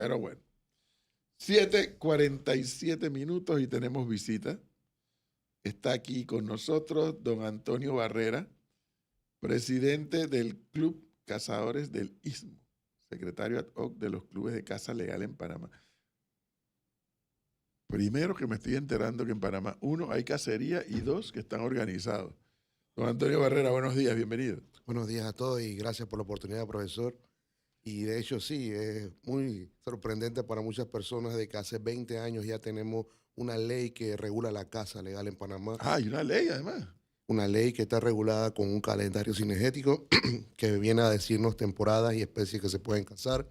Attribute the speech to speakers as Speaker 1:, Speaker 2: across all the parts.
Speaker 1: Pero bueno, 7:47 y tenemos visita. Está aquí con nosotros don Antonio Barrera, presidente del Club Cazadores del Istmo, secretario ad hoc de los clubes de caza legal en Panamá. Primero que me estoy enterando que en Panamá, uno, hay cacería y dos, que están organizados. Don Antonio Barrera, buenos días, bienvenido.
Speaker 2: Buenos días a todos y gracias por la oportunidad, profesor. Y de hecho sí, es muy sorprendente para muchas personas de que hace 20 años ya tenemos una ley que regula la caza legal en Panamá.
Speaker 1: Ah, hay una ley además.
Speaker 2: Una ley que está regulada con un calendario cinegético que viene a decirnos temporadas y especies que se pueden cazar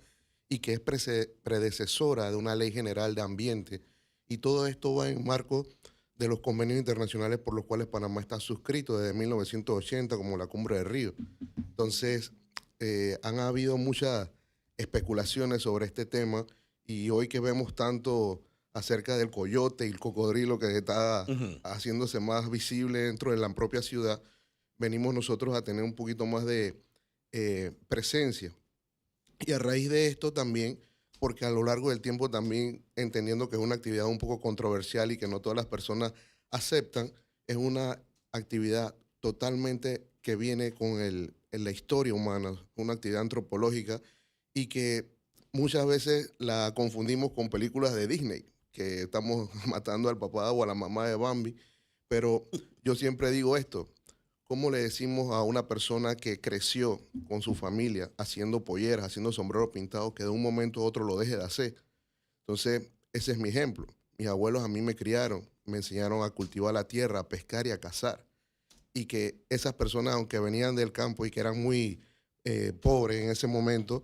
Speaker 2: y que es predecesora de una ley general de ambiente. Y todo esto va en marco de los convenios internacionales por los cuales Panamá está suscrito desde 1980, como la Cumbre de Río. Entonces, han habido muchas especulaciones sobre este tema y hoy que vemos tanto acerca del coyote y el cocodrilo que está haciéndose más visible dentro de la propia ciudad, venimos nosotros a tener un poquito más de presencia. Y a raíz de esto también, porque a lo largo del tiempo también entendiendo que es una actividad un poco controversial y que no todas las personas aceptan, es una actividad totalmente que viene con en la historia humana, una actividad antropológica y que muchas veces la confundimos con películas de Disney, que estamos matando al papá o a la mamá de Bambi, pero yo siempre digo esto, ¿cómo le decimos a una persona que creció con su familia haciendo polleras, haciendo sombreros pintados, que de un momento a otro lo deje de hacer? Entonces, ese es mi ejemplo. Mis abuelos a mí me criaron, me enseñaron a cultivar la tierra, a pescar y a cazar. Y que esas personas, aunque venían del campo y que eran muy pobres en ese momento,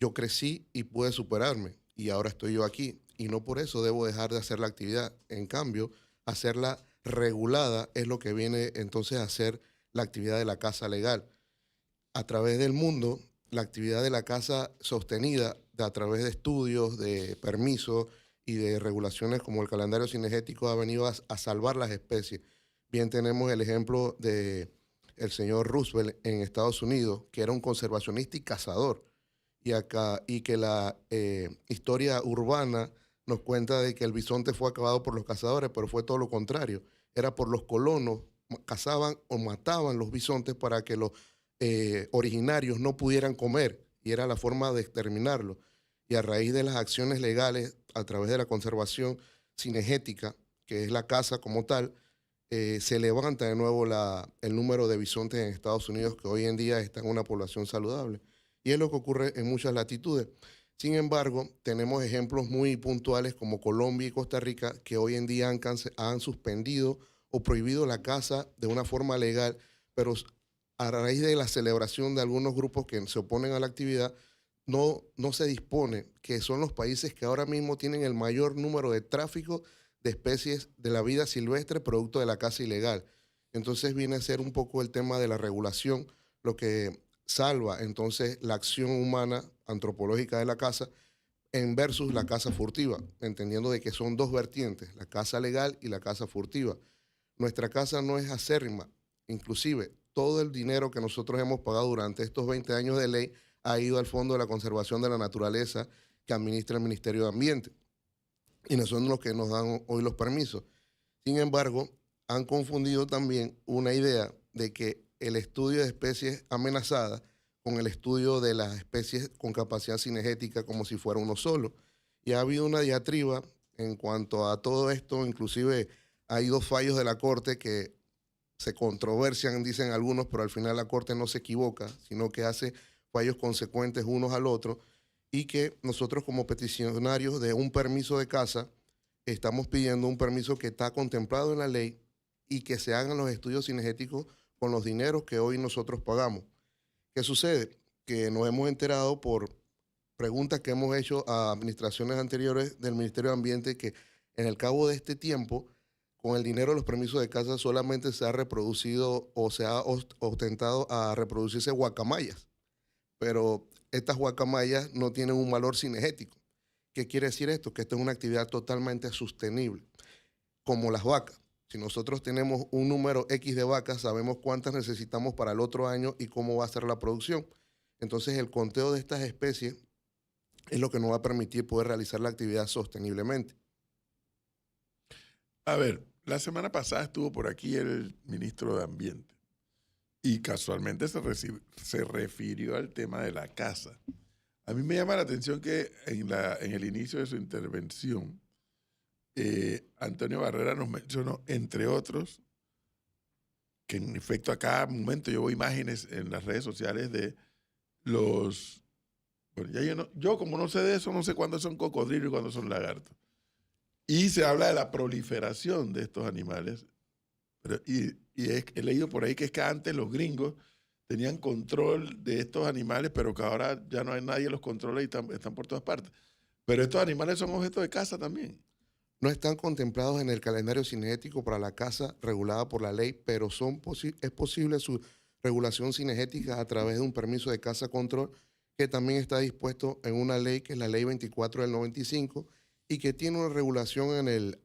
Speaker 2: yo crecí y pude superarme. Y ahora estoy yo aquí. Y no por eso debo dejar de hacer la actividad. En cambio, hacerla regulada es lo que viene entonces a ser la actividad de la caza legal. A través del mundo, la actividad de la caza sostenida a través de estudios, de permisos y de regulaciones como el calendario cinegético ha venido a salvar las especies. Bien tenemos el ejemplo de el señor Roosevelt en Estados Unidos, que era un conservacionista y cazador. Y que la historia urbana nos cuenta de que el bisonte fue acabado por los cazadores, pero fue todo lo contrario. Era por los colonos, cazaban o mataban los bisontes para que los originarios no pudieran comer, y era la forma de exterminarlos. Y a raíz de las acciones legales, a través de la conservación cinegética, que es la caza como tal, se levanta de nuevo el número de bisontes en Estados Unidos, que hoy en día está en una población saludable. Y es lo que ocurre en muchas latitudes. Sin embargo, tenemos ejemplos muy puntuales como Colombia y Costa Rica, que hoy en día han suspendido o prohibido la caza de una forma legal, pero a raíz de la celebración de algunos grupos que se oponen a la actividad, no se dispone, que son los países que ahora mismo tienen el mayor número de tráfico de especies de la vida silvestre producto de la caza ilegal. Entonces viene a ser un poco el tema de la regulación, lo que salva entonces la acción humana antropológica de la caza en versus la caza furtiva, entendiendo de que son dos vertientes, la caza legal y la caza furtiva. Nuestra caza no es acérrima, inclusive todo el dinero que nosotros hemos pagado durante estos 20 años de ley ha ido al Fondo de la Conservación de la Naturaleza que administra el Ministerio de Ambiente y no son los que nos dan hoy los permisos. Sin embargo, han confundido también una idea de que el estudio de especies amenazadas con el estudio de las especies con capacidad cinegética como si fuera uno solo. Y ha habido una diatriba en cuanto a todo esto, inclusive hay dos fallos de la Corte que se controversian, dicen algunos, pero al final la Corte no se equivoca, sino que hace fallos consecuentes unos al otro, y que nosotros como peticionarios de un permiso de caza estamos pidiendo un permiso que está contemplado en la ley y que se hagan los estudios cinegéticos con los dineros que hoy nosotros pagamos. ¿Qué sucede? Que nos hemos enterado por preguntas que hemos hecho a administraciones anteriores del Ministerio de Ambiente que en el cabo de este tiempo, con el dinero de los permisos de caza solamente se ha reproducido o se ha ostentado a reproducirse guacamayas, pero estas guacamayas no tienen un valor cinegético. ¿Qué quiere decir esto? Que esto es una actividad totalmente sostenible, como las vacas. Si nosotros tenemos un número X de vacas, sabemos cuántas necesitamos para el otro año y cómo va a ser la producción. Entonces, el conteo de estas especies es lo que nos va a permitir poder realizar la actividad sosteniblemente.
Speaker 1: A ver, la semana pasada estuvo por aquí el ministro de Ambiente y casualmente se refirió al tema de la casa. A mí me llama la atención que en el inicio de su intervención, Antonio Barrera nos mencionó, entre otros, que en efecto a cada momento yo veo imágenes en las redes sociales de los... Bueno, ya yo como no sé de eso, no sé cuándo son cocodrilos y cuándo son lagartos. Y se habla de la proliferación de estos animales. He leído por ahí que es que antes los gringos tenían control de estos animales, pero que ahora ya no hay nadie los controla y están por todas partes. Pero estos animales son objeto de caza también.
Speaker 2: No están contemplados en el calendario cinegético para la caza regulada por la ley, pero es posible su regulación cinegética a través de un permiso de caza control que también está dispuesto en una ley que es la Ley 24 del 95 y que tiene una regulación en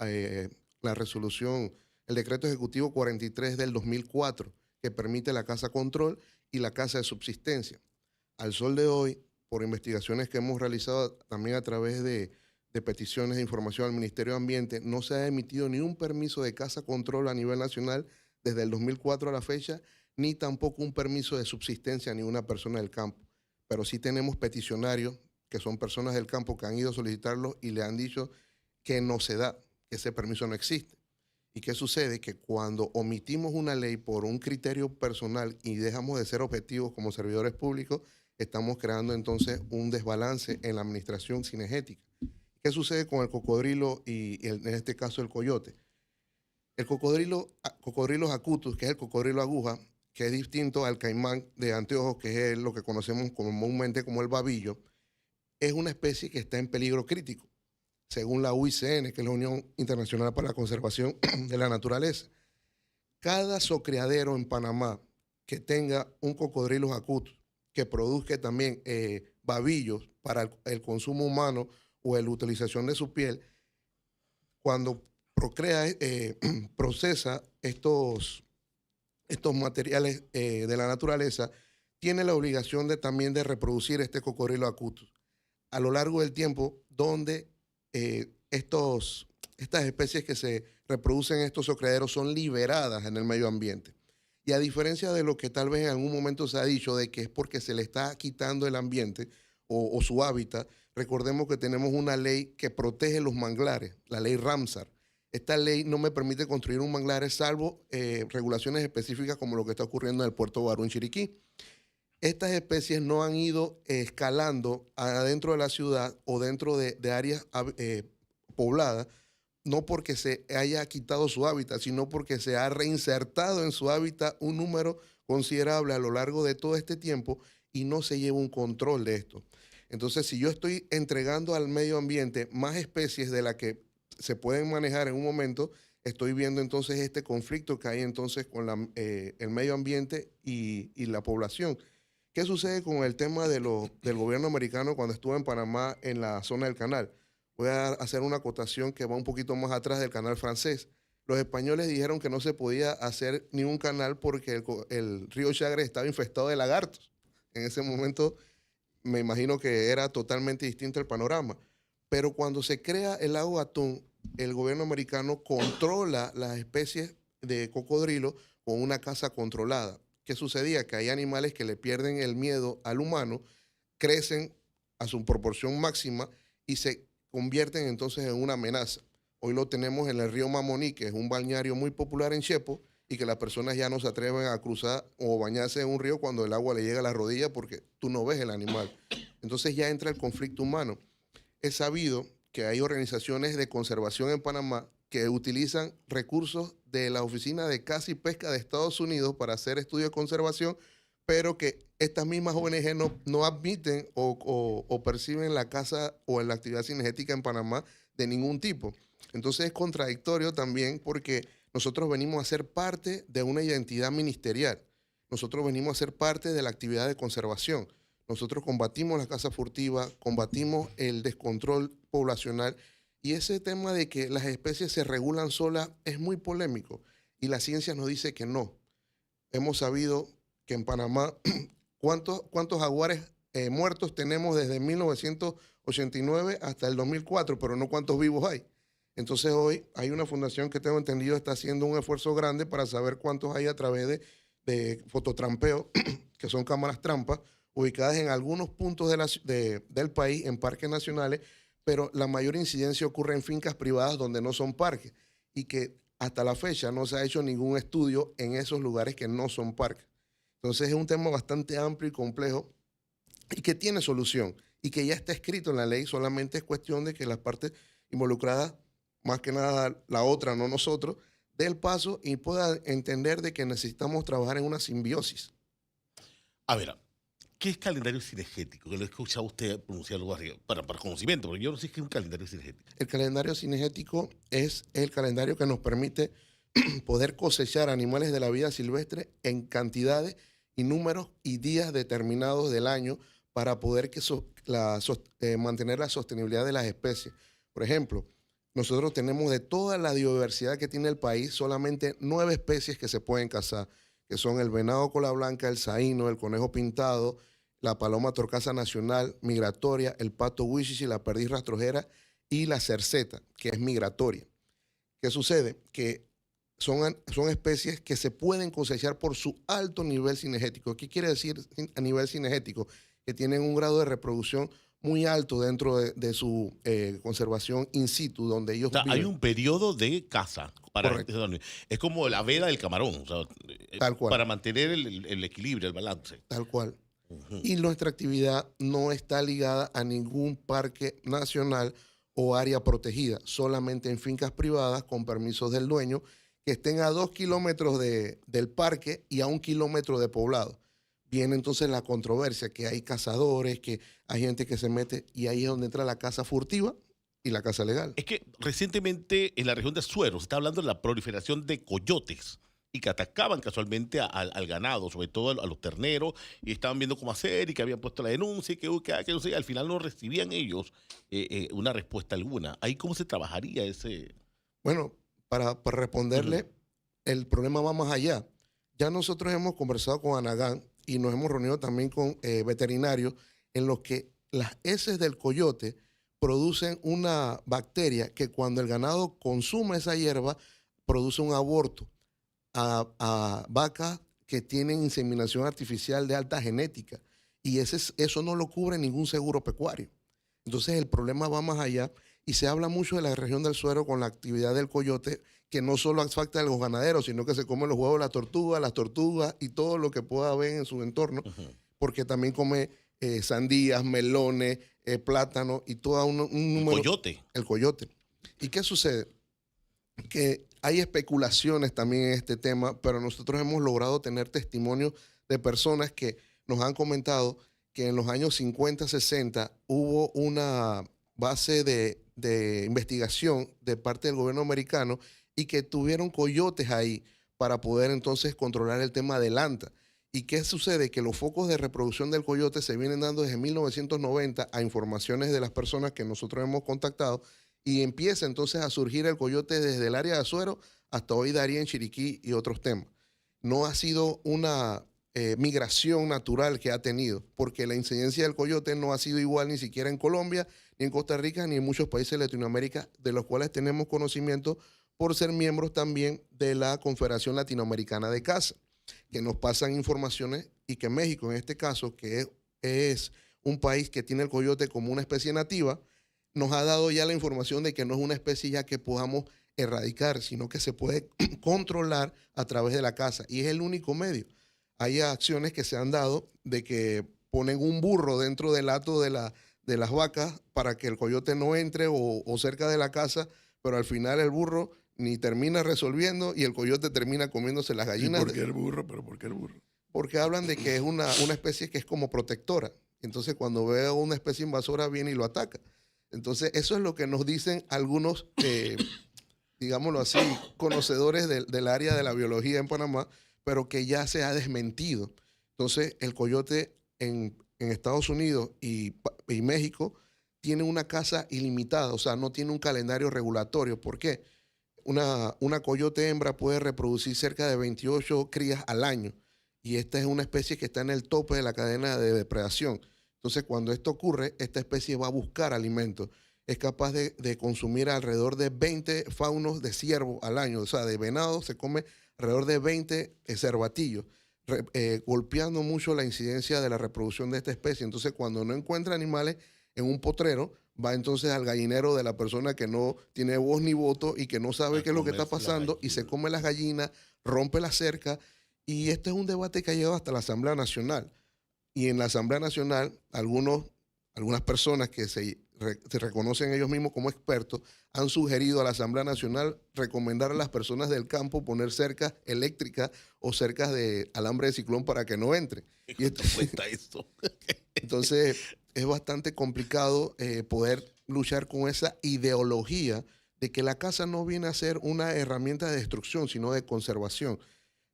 Speaker 2: la resolución, el decreto ejecutivo 43 del 2004, que permite la caza control y la caza de subsistencia. Al sol de hoy, por investigaciones que hemos realizado también a través de peticiones de información al Ministerio de Ambiente, no se ha emitido ni un permiso de caza control a nivel nacional desde el 2004 a la fecha, ni tampoco un permiso de subsistencia a ninguna persona del campo. Pero sí tenemos peticionarios que son personas del campo que han ido a solicitarlo y le han dicho que no se da, que ese permiso no existe. ¿Y qué sucede? Que cuando omitimos una ley por un criterio personal y dejamos de ser objetivos como servidores públicos, estamos creando entonces un desbalance en la administración cinegética. ¿Qué sucede con el cocodrilo y en este caso el coyote? El cocodrilo acutus, que es el cocodrilo aguja, que es distinto al caimán de anteojos, que es lo que conocemos comúnmente como el babillo, es una especie que está en peligro crítico, según la UICN, que es la Unión Internacional para la Conservación de la Naturaleza. Cada zocriadero en Panamá que tenga un cocodrilo acutus, que produzca también babillos para el consumo humano o la utilización de su piel, cuando procesa estos materiales de la naturaleza, tiene la obligación también de reproducir este cocodrilo acutus a lo largo del tiempo, donde estas especies que se reproducen en estos zocriaderos son liberadas en el medio ambiente. Y a diferencia de lo que tal vez en algún momento se ha dicho de que es porque se le está quitando el ambiente o su hábitat, recordemos que tenemos una ley que protege los manglares, la ley Ramsar. Esta ley no me permite construir un manglar salvo regulaciones específicas como lo que está ocurriendo en el puerto Barú, Chiriquí. Estas especies no han ido escalando adentro de la ciudad o dentro de áreas pobladas, no porque se haya quitado su hábitat, sino porque se ha reinsertado en su hábitat un número considerable a lo largo de todo este tiempo y no se lleva un control de esto. Entonces, si yo estoy entregando al medio ambiente más especies de las que se pueden manejar en un momento, estoy viendo entonces este conflicto que hay entonces con el medio ambiente y la población. ¿Qué sucede con el tema del gobierno americano cuando estuvo en Panamá en la zona del canal? Voy a hacer una acotación que va un poquito más atrás del canal francés. Los españoles dijeron que no se podía hacer ningún canal porque el río Chagres estaba infestado de lagartos. En ese momento me imagino que era totalmente distinto el panorama. Pero cuando se crea el lago Gatún, el gobierno americano controla las especies de cocodrilo con una caza controlada. ¿Qué sucedía? Que hay animales que le pierden el miedo al humano, crecen a su proporción máxima y se convierten entonces en una amenaza. Hoy lo tenemos en el río Mamoní, que es un balneario muy popular en Chepo, y que las personas ya no se atreven a cruzar o bañarse en un río cuando el agua le llega a la rodilla porque tú no ves el animal. Entonces ya entra el conflicto humano. Es sabido que hay organizaciones de conservación en Panamá que utilizan recursos de la Oficina de Caza y Pesca de Estados Unidos para hacer estudios de conservación, pero que estas mismas ONG no admiten o perciben la caza o la actividad cinegética en Panamá de ningún tipo. Entonces es contradictorio también porque nosotros venimos a ser parte de una identidad ministerial. Nosotros venimos a ser parte de la actividad de conservación. Nosotros combatimos la caza furtiva, combatimos el descontrol poblacional y ese tema de que las especies se regulan solas es muy polémico y la ciencia nos dice que no. Hemos sabido que en Panamá, ¿cuántos jaguares muertos tenemos desde 1980 89 hasta el 2004, pero no cuántos vivos hay. Entonces hoy hay una fundación que tengo entendido está haciendo un esfuerzo grande para saber cuántos hay a través de fototrampeo, que son cámaras trampas, ubicadas en algunos puntos del país, en parques nacionales, pero la mayor incidencia ocurre en fincas privadas donde no son parques y que hasta la fecha no se ha hecho ningún estudio en esos lugares que no son parques. Entonces es un tema bastante amplio y complejo y que tiene solución y que ya está escrito en la ley, solamente es cuestión de que las partes involucradas, más que nada la otra, no nosotros, dé el paso y pueda entender de que necesitamos trabajar en una simbiosis.
Speaker 3: A ver, ¿qué es calendario cinegético? Que lo he escuchado usted pronunciarlo arriba, para conocimiento, porque yo no sé qué es un calendario cinegético.
Speaker 2: El calendario cinegético es el calendario que nos permite poder cosechar animales de la vida silvestre en cantidades y números y días determinados del año para poder mantener la sostenibilidad de las especies. Por ejemplo, nosotros tenemos de toda la diversidad que tiene el país solamente 9 especies que se pueden cazar, que son el venado cola blanca, el saíno, el conejo pintado, la paloma torcaza nacional migratoria, el pato huichichi, la perdiz rastrojera y la cerceta, que es migratoria. ¿Qué sucede? Que son especies que se pueden cosechar por su alto nivel cinegético. ¿Qué quiere decir a nivel cinegético? Que tienen un grado de reproducción muy alto dentro de su conservación in situ, donde ellos viven.
Speaker 3: Hay un periodo de caza.
Speaker 2: Correcto.
Speaker 3: Es como la veda del camarón, o sea,
Speaker 2: Tal cual.
Speaker 3: para mantener el equilibrio, el balance.
Speaker 2: Tal cual. Y nuestra actividad no está ligada a ningún parque nacional o área protegida, solamente en fincas privadas con permisos del dueño que estén a 2 kilómetros del parque y a 1 kilómetro de poblado. Viene entonces la controversia, que hay cazadores, que hay gente que se mete, y ahí es donde entra la caza furtiva y la caza legal.
Speaker 3: Es que recientemente en la región de Azuero se está hablando de la proliferación de coyotes y que atacaban casualmente al ganado, sobre todo a los terneros, y estaban viendo cómo hacer y que habían puesto la denuncia y que no sé, al final no recibían ellos una respuesta alguna. ¿Ahí cómo se trabajaría ese?
Speaker 2: Bueno, para responderle, el problema va más allá. Ya nosotros hemos conversado con Anagán y nos hemos reunido también con veterinarios en los que las heces del coyote producen una bacteria que cuando el ganado consume esa hierba produce un aborto a vacas que tienen inseminación artificial de alta genética y eso no lo cubre ningún seguro pecuario. Entonces el problema va más allá y se habla mucho de la región del Suero con la actividad del coyote, que no solo afecta a los ganaderos, sino que se comen los huevos de las tortugas y todo lo que pueda haber en su entorno, porque también come sandías, melones, plátano y todo un número.
Speaker 3: El coyote.
Speaker 2: El coyote. ¿Y qué sucede? Que hay especulaciones también en este tema, pero nosotros hemos logrado tener testimonios de personas que nos han comentado que en los años 50, 60 hubo una base de investigación de parte del gobierno americano y que tuvieron coyotes ahí para poder entonces controlar el tema del anta. ¿Y qué sucede? Que los focos de reproducción del coyote se vienen dando desde 1990 a informaciones de las personas que nosotros hemos contactado y empieza entonces a surgir el coyote desde el área de Azuero hasta hoy Darien, Chiriquí y otros temas. No ha sido una migración natural que ha tenido, porque la incidencia del coyote no ha sido igual ni siquiera en Colombia, ni en Costa Rica, ni en muchos países de Latinoamérica, de los cuales tenemos conocimiento por ser miembros también de la Confederación Latinoamericana de Caza, que nos pasan informaciones y que México, en este caso, que es un país que tiene el coyote como una especie nativa, nos ha dado ya la información de que no es una especie ya que podamos erradicar, sino que se puede controlar a través de la caza, y es el único medio. Hay acciones que se han dado de que ponen un burro dentro del hato de las vacas para que el coyote no entre o cerca de la casa, pero al final el burro ni termina resolviendo y el coyote termina comiéndose las gallinas.
Speaker 1: ¿Y por qué el burro? ¿Pero por qué el burro?
Speaker 2: Porque hablan de que es una especie que es como protectora. Entonces cuando ve a una especie invasora viene y lo ataca. Entonces eso es lo que nos dicen algunos, digámoslo así, conocedores del área de la biología en Panamá, pero que ya se ha desmentido. Entonces el coyote en Estados Unidos y México tiene una caza ilimitada, o sea, no tiene un calendario regulatorio. ¿Por qué? Una coyote hembra puede reproducir cerca de 28 crías al año y esta es una especie que está en el tope de la cadena de depredación. Entonces, cuando esto ocurre, esta especie va a buscar alimento. Es capaz de consumir alrededor de 20 faunos de ciervo al año. O sea, de venado se come alrededor de 20 cervatillos, golpeando mucho la incidencia de la reproducción de esta especie. Entonces, cuando no encuentra animales en un potrero, va entonces al gallinero de la persona que no tiene voz ni voto y que no sabe qué es lo que está pasando y se come las gallinas, rompe la cerca. Y este es un debate que ha llegado hasta la Asamblea Nacional. Y en la Asamblea Nacional, algunas personas que se reconocen ellos mismos como expertos han sugerido a la Asamblea Nacional recomendar a las personas del campo poner cercas eléctricas o cercas de alambre de ciclón para que no entren. Y
Speaker 3: ¿Cuánto cuesta eso?
Speaker 2: entonces es bastante complicado poder luchar con esa ideología de que la caza no viene a ser una herramienta de destrucción, sino de conservación.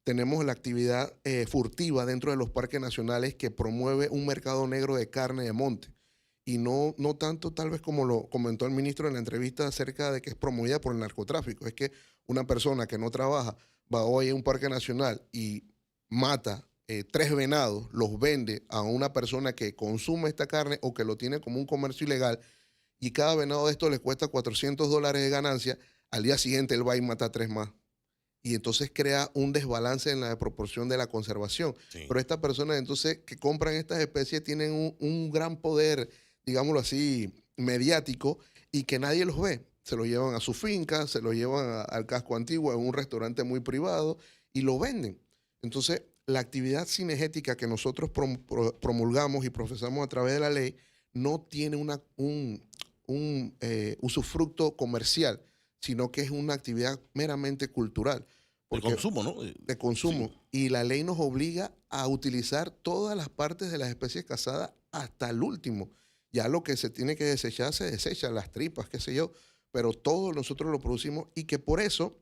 Speaker 2: Tenemos la actividad furtiva dentro de los parques nacionales que promueve un mercado negro de carne de monte. Y no tanto tal vez como lo comentó el ministro en la entrevista acerca de que es promovida por el narcotráfico. Es que una persona que no trabaja va hoy a un parque nacional y mata 3 venados, los vende a una persona que consume esta carne o que lo tiene como un comercio ilegal y cada venado de estos le cuesta $400 de ganancia, al día siguiente él va y mata 3 más. Y entonces crea un desbalance en la proporción de la conservación.
Speaker 3: Sí.
Speaker 2: Pero estas personas entonces que compran estas especies tienen un gran poder, digámoslo así, mediático y que nadie los ve. Se lo llevan a su finca, se lo llevan al casco antiguo, en un restaurante muy privado y lo venden. Entonces, la actividad cinegética que nosotros promulgamos y profesamos a través de la ley no tiene un usufructo comercial, sino que es una actividad meramente cultural.
Speaker 3: De consumo, ¿no?
Speaker 2: De consumo. Sí. Y la ley nos obliga a utilizar todas las partes de las especies cazadas hasta el último. Ya lo que se tiene que desechar, se desecha, las tripas, qué sé yo, pero todo nosotros lo producimos y que por eso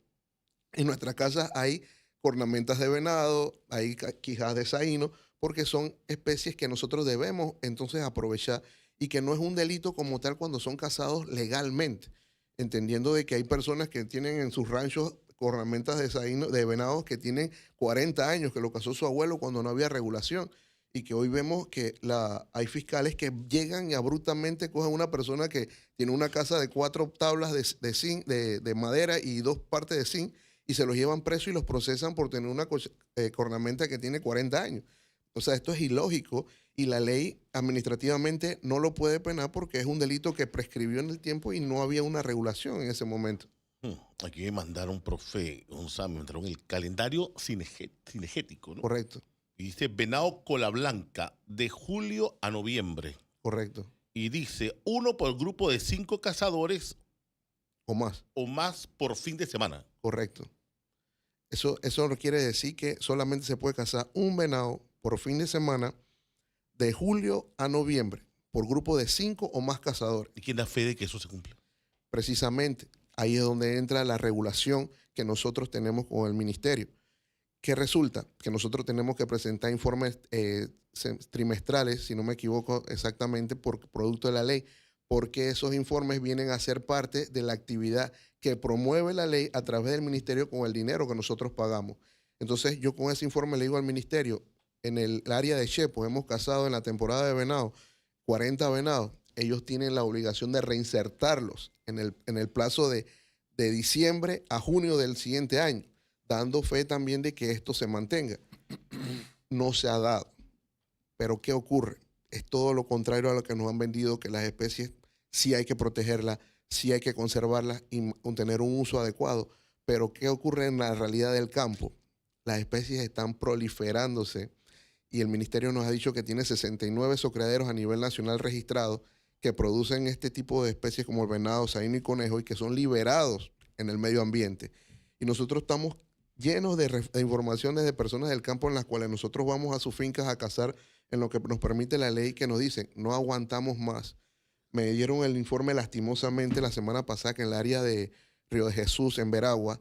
Speaker 2: en nuestras casas hay cornamentas de venado, hay quijas de saíno, porque son especies que nosotros debemos entonces aprovechar y que no es un delito como tal cuando son cazados legalmente, entendiendo de que hay personas que tienen en sus ranchos cornamentas de saíno, de venados que tienen 40 años, que lo cazó su abuelo cuando no había regulación. Y que hoy vemos que hay fiscales que llegan y abruptamente cogen a una persona que tiene una casa de 4 tablas de madera y 2 partes de zinc y se los llevan presos y los procesan por tener una cornamenta que tiene 40 años. O sea, esto es ilógico y la ley administrativamente no lo puede penar porque es un delito que prescribió en el tiempo y no había una regulación en ese momento.
Speaker 3: Aquí me mandaron, profe González, me mandaron el calendario cinegético, ¿no?
Speaker 2: Correcto.
Speaker 3: Y dice venado cola blanca de julio a noviembre.
Speaker 2: Correcto.
Speaker 3: Y dice 1 por grupo de 5 cazadores
Speaker 2: o
Speaker 3: más por fin de semana.
Speaker 2: Correcto. Eso no quiere decir que solamente se puede cazar un venado por fin de semana de julio a noviembre por grupo de 5 o más cazadores.
Speaker 3: ¿Y quién da fe de que eso se cumple?
Speaker 2: Precisamente, ahí es donde entra la regulación que nosotros tenemos con el ministerio. ¿Qué resulta? Que nosotros tenemos que presentar informes trimestrales, si no me equivoco exactamente, por producto de la ley, porque esos informes vienen a ser parte de la actividad que promueve la ley a través del ministerio con el dinero que nosotros pagamos. Entonces, yo con ese informe le digo al ministerio, en el área de Chepo hemos cazado en la temporada de venado 40 venados. Ellos tienen la obligación de reinsertarlos en el plazo de diciembre a junio del siguiente año, dando fe también de que esto se mantenga. No se ha dado. Pero ¿qué ocurre? Es todo lo contrario a lo que nos han vendido, que las especies sí hay que protegerlas, sí hay que conservarlas y tener un uso adecuado. Pero ¿qué ocurre en la realidad del campo? Las especies están proliferándose y el ministerio nos ha dicho que tiene 69 zocriaderos a nivel nacional registrados que producen este tipo de especies como el venado, saíno y conejo y que son liberados en el medio ambiente. Y nosotros estamos llenos de informaciones de personas del campo en las cuales nosotros vamos a sus fincas a cazar en lo que nos permite la ley, que nos dicen, no aguantamos más. Me dieron el informe lastimosamente la semana pasada que en el área de Río de Jesús, en Veragua,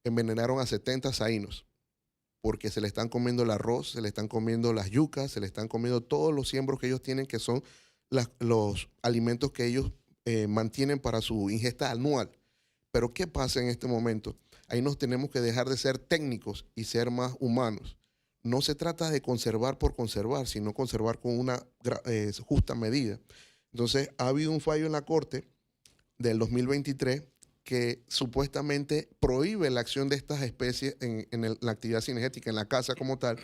Speaker 2: envenenaron a 70 saínos porque se le están comiendo el arroz, se le están comiendo las yucas, se le están comiendo todos los siembros que ellos tienen, que son los alimentos que ellos mantienen para su ingesta anual. Pero ¿qué pasa en este momento? Ahí nos tenemos que dejar de ser técnicos y ser más humanos. no se trata de conservar por conservar, sino conservar con una justa medida. Entonces, ha habido un fallo en la Corte del 2023 que supuestamente prohíbe la acción de estas especies en la actividad cinegética, en la caza como tal,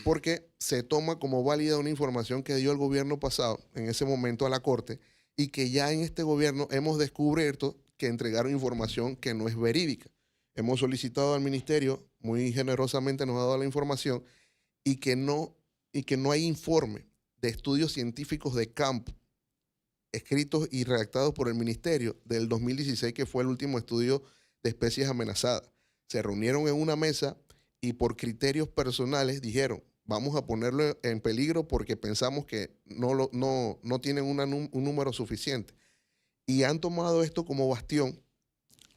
Speaker 2: porque se toma como válida una información que dio el gobierno pasado, en ese momento a la Corte, y que ya en este gobierno hemos descubierto que entregaron información que no es verídica. Hemos solicitado al ministerio, muy generosamente nos ha dado la información, y que no hay informe de estudios científicos de campo escritos y redactados por el ministerio del 2016, que fue el último estudio de especies amenazadas. Se reunieron en una mesa y por criterios personales dijeron, vamos a ponerlo en peligro porque pensamos que no tienen un número suficiente. Y han tomado esto como bastión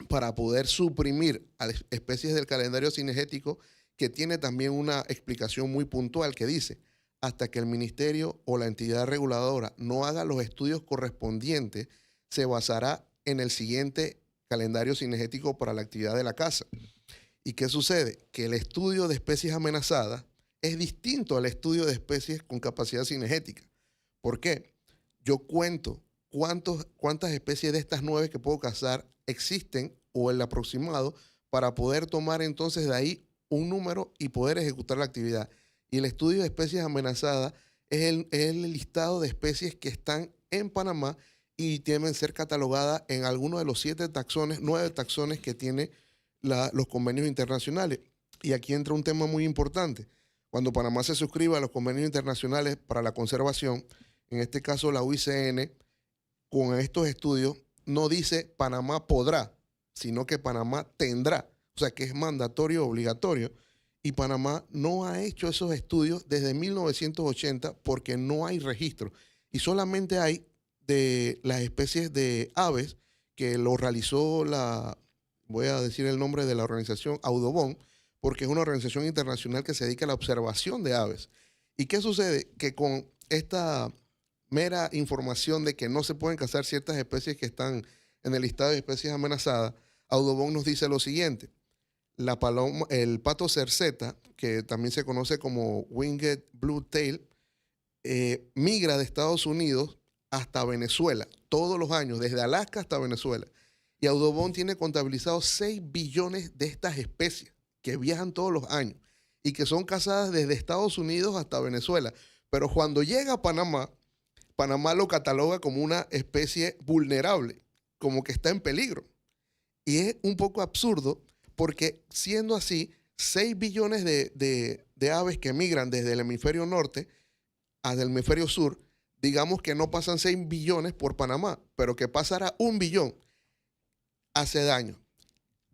Speaker 2: para poder suprimir a las especies del calendario cinegético, que tiene también una explicación muy puntual que dice, hasta que el ministerio o la entidad reguladora no haga los estudios correspondientes, se basará en el siguiente calendario cinegético para la actividad de la caza. ¿Y qué sucede? Que el estudio de especies amenazadas es distinto al estudio de especies con capacidad cinegética. ¿Por qué? Yo cuento cuántas especies de estas 9 que puedo cazar existen o el aproximado para poder tomar entonces de ahí un número y poder ejecutar la actividad. Y el estudio de especies amenazadas es el listado de especies que están en Panamá y deben ser catalogadas en alguno de los 9 taxones que tiene los convenios internacionales. Y aquí entra un tema muy importante. Cuando Panamá se suscriba a los convenios internacionales para la conservación, en este caso la UICN, con estos estudios no dice Panamá podrá, sino que Panamá tendrá. O sea que es mandatorio, obligatorio. Y Panamá no ha hecho esos estudios desde 1980 porque no hay registro. Y solamente hay de las especies de aves que lo realizó voy a decir el nombre de la organización, Audubon, porque es una organización internacional que se dedica a la observación de aves. ¿Y qué sucede? Que con esta mera información de que no se pueden cazar ciertas especies que están en el listado de especies amenazadas, Audubon nos dice lo siguiente. El pato cerceta, que también se conoce como Winged Bluetail, migra de Estados Unidos hasta Venezuela todos los años, desde Alaska hasta Venezuela. Y Audubon tiene contabilizados 6 billones de estas especies que viajan todos los años y que son cazadas desde Estados Unidos hasta Venezuela. Pero cuando llega a Panamá, Panamá lo cataloga como una especie vulnerable, como que está en peligro. Y es un poco absurdo porque siendo así, 6 billones de aves que migran desde el hemisferio norte al hemisferio sur, digamos que no pasan 6 billones por Panamá, pero que pasará 1 billón, hace daño.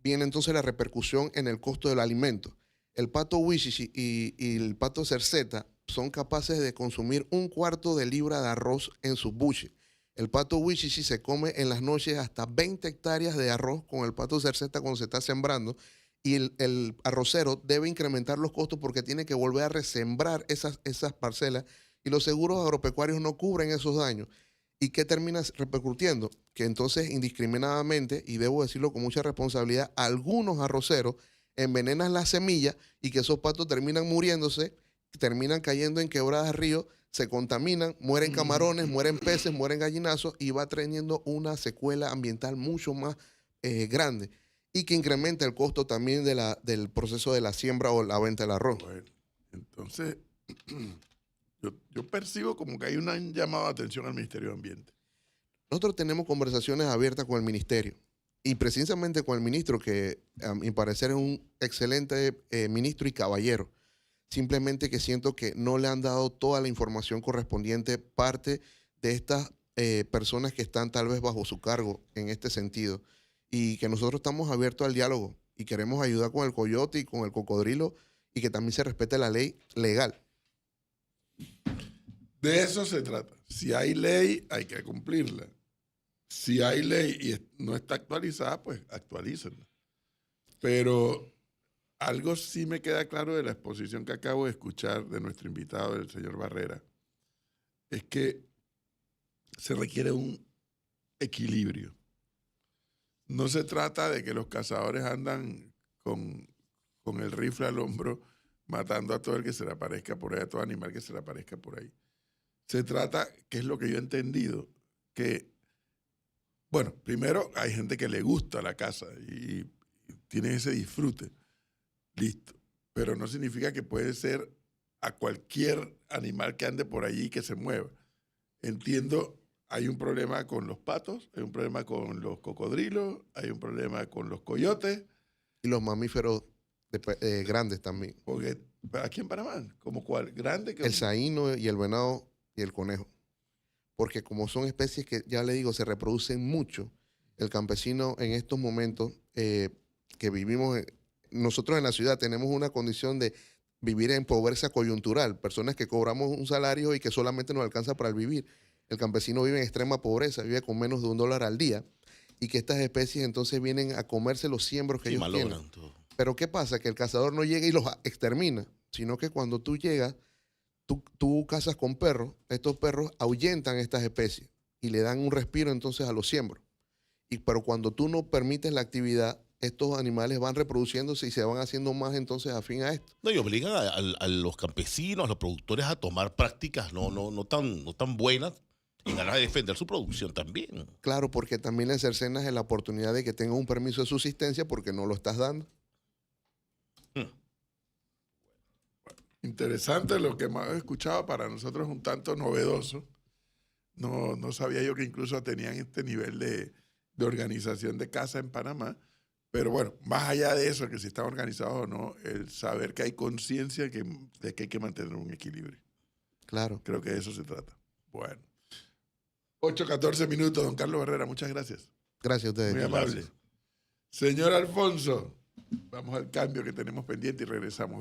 Speaker 2: Viene entonces la repercusión en el costo del alimento. El pato Wishishi y el pato cerceta son capaces de consumir 1/4 de libra de arroz en sus buches. El pato Wishishi se come en las noches hasta 20 hectáreas de arroz con el pato cerceta cuando se está sembrando, y el arrocero debe incrementar los costos porque tiene que volver a resembrar esas parcelas y los seguros agropecuarios no cubren esos daños. ¿Y qué termina repercutiendo? Que entonces indiscriminadamente, y debo decirlo con mucha responsabilidad, algunos arroceros envenenan las semillas y que esos patos terminan muriéndose, terminan cayendo en quebradas, ríos, se contaminan, mueren camarones, mueren peces, mueren gallinazos y va teniendo una secuela ambiental mucho más grande y que incrementa el costo también del proceso de la siembra o la venta del arroz.
Speaker 1: Bueno, entonces, yo percibo como que hay un llamado de atención al Ministerio de Ambiente.
Speaker 2: Nosotros tenemos conversaciones abiertas con el ministerio y precisamente con el ministro, que a mi parecer es un excelente ministro y caballero. Simplemente que siento que no le han dado toda la información correspondiente, parte de estas personas que están tal vez bajo su cargo en este sentido, y que nosotros estamos abiertos al diálogo y queremos ayudar con el coyote y con el cocodrilo y que también se respete la ley legal.
Speaker 1: De eso se trata. Si hay ley, hay que cumplirla. Si hay ley y no está actualizada, pues actualícenla. Pero algo sí me queda claro de la exposición que acabo de escuchar de nuestro invitado, el señor Barrera, es que se requiere un equilibrio. No se trata de que los cazadores andan con el rifle al hombro matando a todo el que se le aparezca por ahí, a todo animal que se le aparezca por ahí. Se trata, que es lo que yo he entendido, que, bueno, primero hay gente que le gusta la caza y tiene ese disfrute, listo, pero no significa que puede ser a cualquier animal que ande por allí y que se mueva. Entiendo, hay un problema con los patos, hay un problema con los cocodrilos, hay un problema con los coyotes.
Speaker 2: Y los mamíferos grandes también.
Speaker 1: Porque aquí en Panamá, ¿como cuál? Grande.
Speaker 2: El saíno y el venado y el conejo. Porque como son especies que, ya le digo, se reproducen mucho, el campesino en estos momentos que vivimos, nosotros en la ciudad tenemos una condición de vivir en pobreza coyuntural, personas que cobramos un salario y que solamente nos alcanza para el vivir. El campesino vive en extrema pobreza, vive con menos de $1 al día, y que estas especies entonces vienen a comerse los siembros que ellos tienen.
Speaker 3: Todo.
Speaker 2: Pero ¿qué pasa? Que el cazador no llega y los extermina, sino que cuando tú llegas, tú cazas con perros, estos perros ahuyentan estas especies y le dan un respiro entonces a los siembros. Pero cuando tú no permites la actividad, estos animales van reproduciéndose y se van haciendo más entonces afín a esto.
Speaker 3: No, y obligan a los campesinos, a los productores a tomar prácticas no tan buenas en ganas de defender su producción también.
Speaker 2: Claro, porque también le cercenas la oportunidad de que tengan un permiso de subsistencia porque no lo estás dando.
Speaker 1: Interesante lo que hemos escuchado, para nosotros un tanto novedoso. No sabía yo que incluso tenían este nivel de organización de caza en Panamá. Pero bueno, más allá de eso, que si están organizados o no, el saber que hay conciencia de que hay que mantener un equilibrio.
Speaker 2: Claro.
Speaker 1: Creo que de eso se trata. Bueno. 8:14 minutos, don Carlos Barrera, muchas gracias.
Speaker 2: Gracias a ustedes.
Speaker 1: Muy amable. Señor Alfonso, vamos al cambio que tenemos pendiente y regresamos.